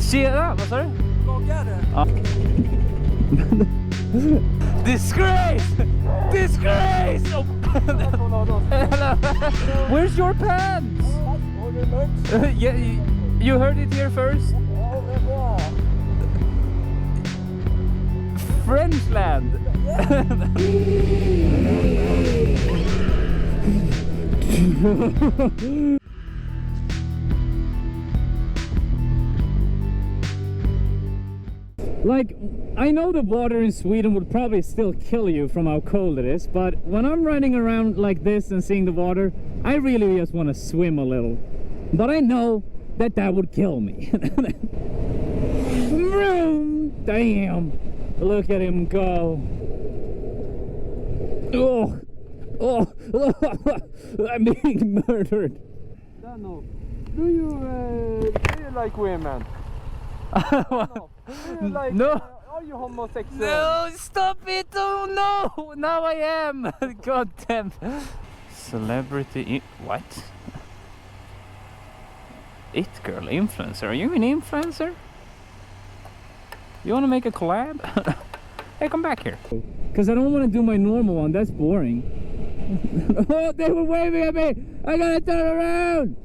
Tjena, vad sa du? Vloggare. Ja. Disgrace! Disgrace! Oh. Where's your pants? Yeah, you heard it here first. Frenchland. Like, I know the water in Sweden would probably still kill you from how cold it is, but when I'm running around like this and seeing the water, I really just want to swim a little. But I know that that would kill me. Damn! Look at him go. Oh! Oh! I'm being murdered. Danof, do you like women? No. Like, No. Are you homosexual? No, stop it! Oh no! Now I am! God damn. Celebrity what? It girl influencer. Are you an influencer? You want to make a collab? Hey, come back here. Because I don't want to do my normal one. That's boring. Oh, they were waving at me! I gotta turn around!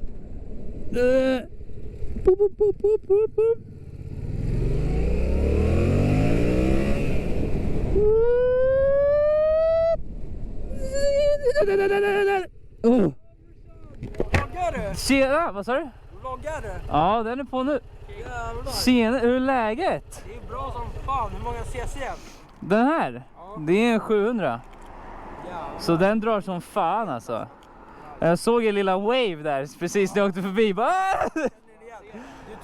Boop, boop, boop, boop, boop, boop. Oh. Vloggare. Tjena, vad sa du? Vloggare. Ja, den är på nu. Jävlar. Tjena, hur är läget? Det är bra som fan. Hur många CC? Den här? Ja. Det är en 700. Jävlar. Så den drar som fan alltså. Jag såg en lilla wave där precis när jag åkte förbi. Bara, Du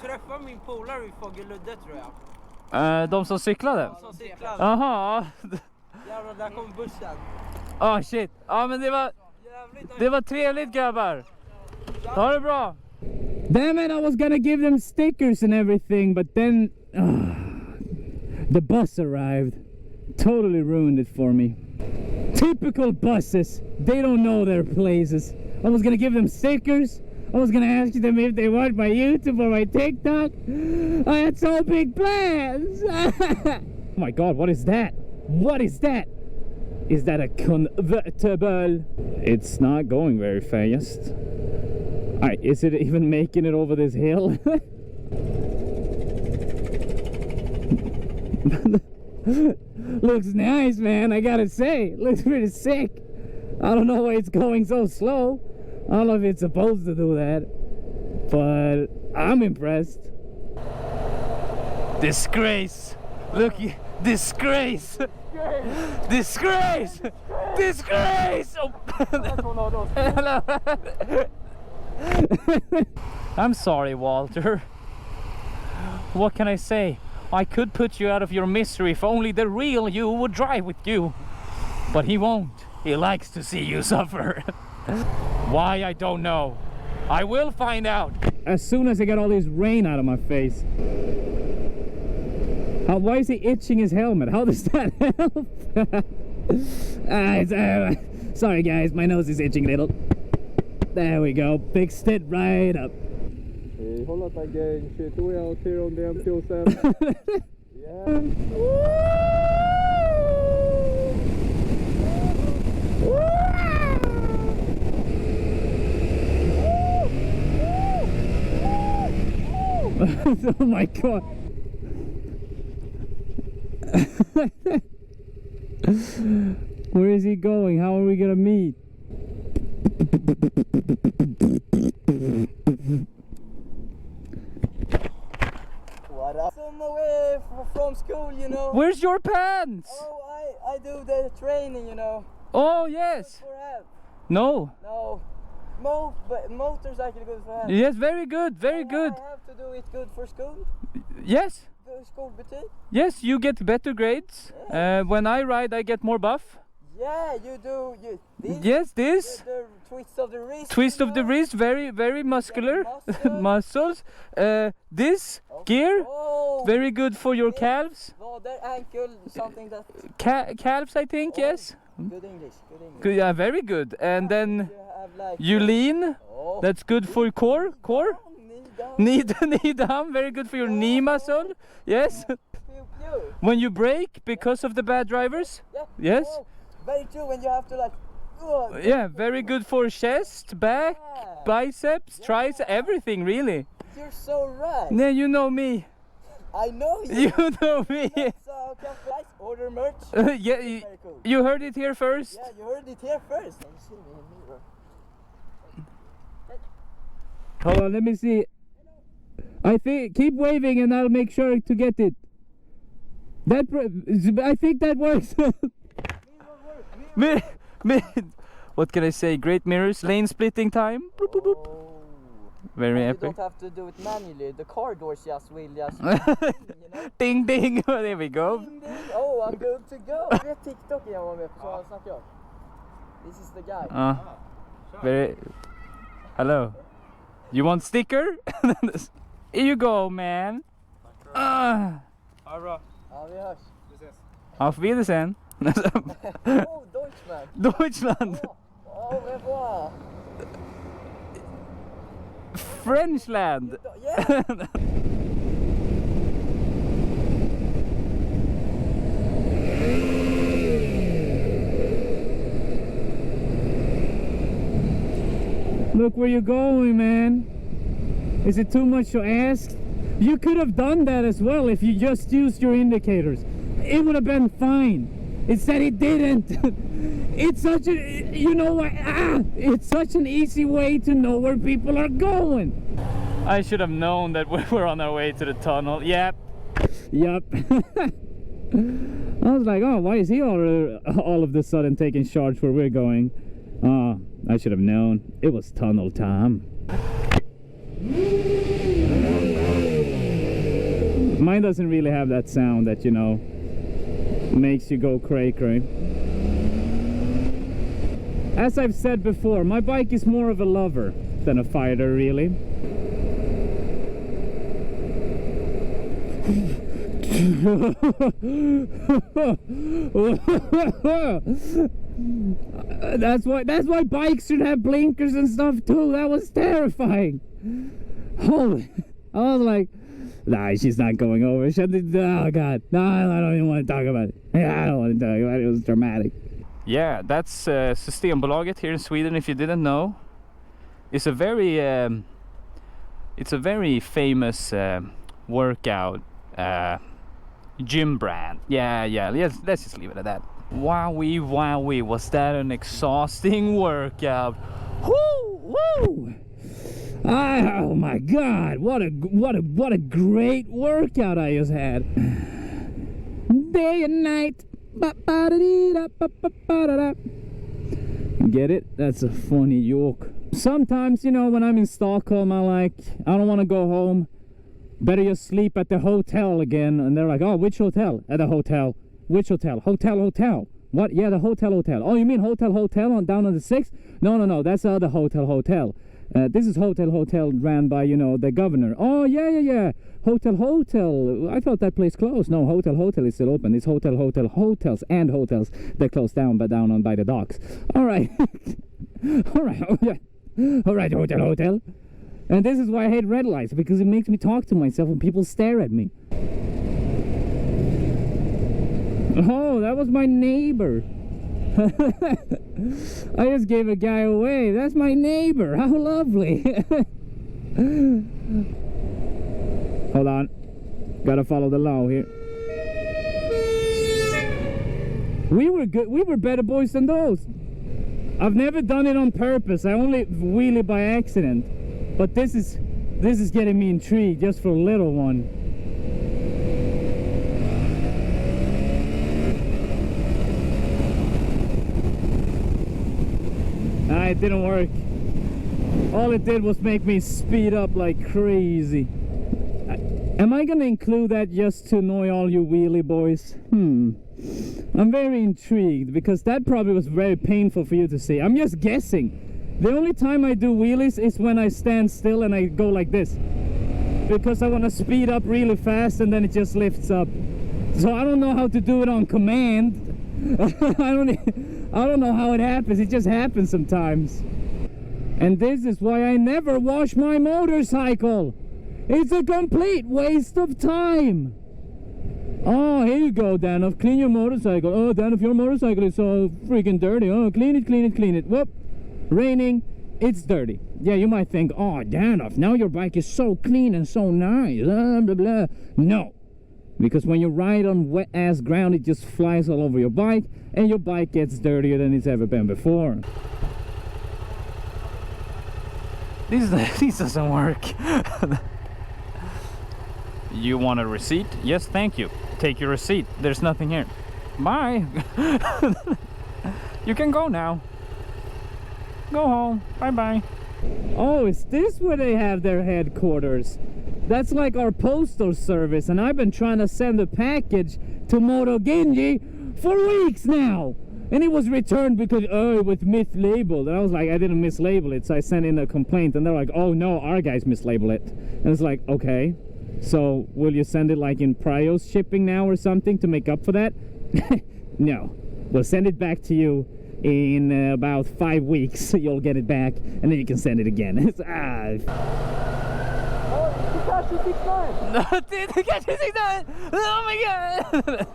träffade min polare i Fågeludde tror jag. de som cyklade? De som cyklade. Jaha. Jävlar, där kom bussen. Oh shit. Ja, men det var trevligt grabbar. Ha det bra. Damn it, I was gonna give them stickers and everything, but then the bus arrived. Totally ruined it for me. Typical buses. They don't know their places. I was gonna give them stickers. I was gonna ask them if they want my YouTube or my TikTok. I had so big plans. Oh my god, what is that? What is that? Is that a convertible? It's not going very fast. Is it even making it over this hill? Looks nice, man, I gotta say. Looks pretty sick. I don't know why it's going so slow. I don't know if it's supposed to do that, but I'm impressed. Disgrace! Look, disgrace! Disgrace! Disgrace! Oh. Hello. I'm sorry, Walter. What can I say? I could put you out of your misery if only the real you would drive with you. But he won't. He likes to see you suffer. Why, I don't know. I will find out. As soon as I get all this rain out of my face. Why is he itching his helmet? How does that help? Sorry guys, my nose is itching a little. There we go, fixed it right up. Hey, hold up again. Shit, we out here on the MT-07. Yeah. Oh my god. Where is he going? How are we gonna meet? What up? I'm away from school, you know. Where's your pants? Oh, I do the training, you know. Oh yes. For help. No. No. But motorcycle good for help. Yes, very good, very good. I have to do it good for school. Yes. School boutique. Yes, you get better grades. Yeah. When I ride, I get more buff. Yeah, you do. This, Yes, this. The twist of the wrist. Twist of the wrist, very, very muscular. Muscles. This gear, Oh, very good for your calves. their ankle, something that. Calves, I think, yes. Good English, good English. Good, yeah, very good. And then You have like. you lean. Oh. That's good for core. Core. Knee down. Knee down, very good for your knee muscle. Yes. When you brake because of the bad drivers. Yeah. Yes. Oh, very true. When you have to like. Yeah, very good for chest, back, biceps, triceps, everything really. You're so right. Yeah, you know me. I know you. You know me. So can guys order merch? Yeah, you heard it here first. Yeah, you heard it here first. Can you see me in the mirror? Hold on, let me see. I think keep waving and I'll make sure to get it. I think that works. What can I say? Great mirrors, lane splitting time. Boop, boop, boop. Very epic. You don't have to do it manually. The car doors just will just you know? Ding ding. There we go. Ding, ding. Oh, I'm good to go. Vet TikTok jag var med på, så snackar jag. This is the guy. Very. Hello. You want sticker? Here you go, man. Ja, vi hörs. Auf Wiedersehen. Oh, Deutschland. Deutschland. Oh, revoir. Frenchland. Yeah. Look where you're going, man. Is it too much to ask? You could have done that as well if you just used your indicators. It would have been fine. It said it didn't. It's such a, you know what? It's such an easy way to know where people are going. I should have known that we were on our way to the tunnel. Yep. I was like, oh, why is he all of the sudden taking charge where we're going? I should have known. It was tunnel time. Mine doesn't really have that sound that, you know, makes you go cray cray. As I've said before, my bike is more of a lover than a fighter, really. That's why bikes should have blinkers and stuff too. That was terrifying. Holy, I was like, nah, she's not going over. Oh god, no, I don't even want to talk about it. Yeah, I don't want to talk about it. It was dramatic. Yeah, that's Systembolaget here in Sweden. If you didn't know, it's a very famous workout gym brand. Yeah. Let's just leave it at that. Wowie, was that an exhausting workout? Woo! Oh my god, what a great workout I just had. Day and night. Get it? That's a funny joke. Sometimes, you know, when I'm in Stockholm, I don't want to go home. Better just sleep at the hotel again. And they're like, oh, which hotel? At the hotel. Which hotel? Hotel. What? Yeah, the hotel. Oh, you mean hotel down on the 6th? No, that's the other hotel. This is hotel ran by, you know, the governor. Oh, yeah. Hotel. I thought that place closed. No, hotel is still open. It's hotels and hotels that closed down, but down on by the docks. All right. All right. Oh, yeah. All right, hotel. And this is why I hate red lights, because it makes me talk to myself when people stare at me. Oh, that was my neighbor. I just gave a guy away. That's my neighbor. How lovely. Hold on. Gotta follow the law here. We were good. We were better boys than those. I've never done it on purpose. I only wheelie by accident. But this is getting me intrigued just for a little one. It didn't work. All it did was make me speed up like crazy. Am I gonna include that just to annoy all you wheelie boys? I'm very intrigued, because that probably was very painful for you to see. I'm just guessing. The only time I do wheelies is when I stand still and I go like this, because I want to speed up really fast and then it just lifts up. So I don't know how to do it on command. I don't know how it happens. It just happens sometimes. And this is why I never wash my motorcycle. It's a complete waste of time. Oh, here you go, Danof. Clean your motorcycle. Oh, Danof, your motorcycle is so freaking dirty. Oh, clean it, clean it, clean it. Whoop. Raining. It's dirty. Yeah, you might think, oh, Danof, now your bike is so clean and so nice. Blah, blah, blah. No. Because when you ride on wet-ass ground, it just flies all over your bike, and your bike gets dirtier than it's ever been before. This doesn't work. You want a receipt? Yes, thank you. Take your receipt. There's nothing here. Bye. You can go now. Go home. Bye-bye. Oh, is this where they have their headquarters? That's like our postal service, and I've been trying to send a package to Moto Genji for weeks now. And it was returned because, oh, it was mislabeled. And I was like, I didn't mislabel it. So I sent in a complaint, and they're like, oh no, our guys mislabel it. And it's like, okay. So will you send it like in Prios shipping now or something to make up for that? No. We'll send it back to you in about 5 weeks. You'll get it back, and then you can send it again. It's, Oh my god!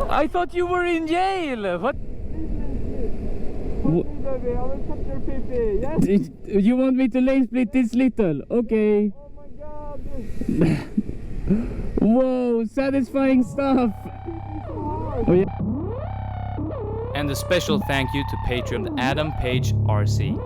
I thought you were in jail! What? You want me to lane split this little? Okay. Oh my god! Whoa, satisfying stuff! Oh yeah. And a special thank you to Patreon Adam Page RC.